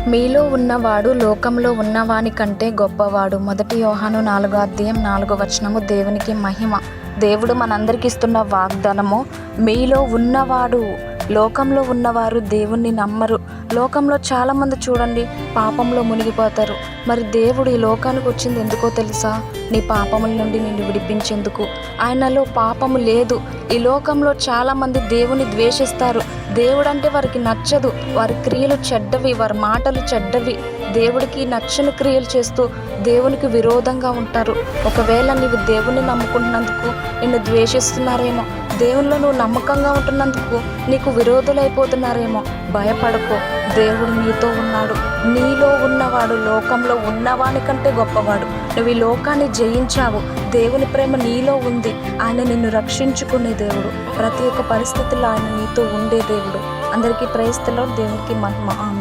మీలో ఉన్నవాడు లోకంలో ఉన్నవాని కంటే గొప్పవాడు. 1 యోహాను 4:4 దేవునికి మహిమ. దేవుడు మనందరికి ఇస్తున్న వాగ్దానము, మీలో ఉన్నవాడు. లోకంలో ఉన్నవారు దేవుణ్ణి నమ్మరు. లోకంలో చాలామంది చూడండి పాపంలో మునిగిపోతారు. మరి దేవుడు ఈ లోకానికి వచ్చింది ఎందుకో తెలుసా? నీ పాపముల నుండి నిన్ను విడిపించేందుకు. ఆయనలో పాపము లేదు. ఈ లోకంలో చాలామంది దేవుని ద్వేషిస్తారు. దేవుడు అంటే వారికి నచ్చదు. వారి క్రియలు చెడ్డవి, వారి మాటలు చెడ్డవి. దేవుడికి నచ్చని క్రియలు చేస్తూ దేవునికి విరోధంగా ఉంటారు. ఒకవేళ నీవు దేవుణ్ణి నమ్ముకుంటున్నందుకు నిన్ను ద్వేషిస్తున్నారేమో, దేవునిలో నువ్వు నమ్మకంగా ఉంటున్నందుకు నీకు విరోధులైపోతున్నారేమో. భయపడకో, దేవుడు నీతో ఉన్నాడు. నీలో ఉన్నవాడు లోకంలో ఉన్నవాని కంటే గొప్పవాడు. నువ్వు ఈ లోకాన్ని జయించావు. దేవుని ప్రేమ నీలో ఉంది. ఆయన నిన్ను రక్షించుకునే దేవుడు. ప్రతి ఒక్క పరిస్థితుల్లో ఆయన నీతో ఉండే దేవుడు. అందరికీ ప్రైజ్ ది లార్డ్. దేవునికి మహిమ. ఆమేన్.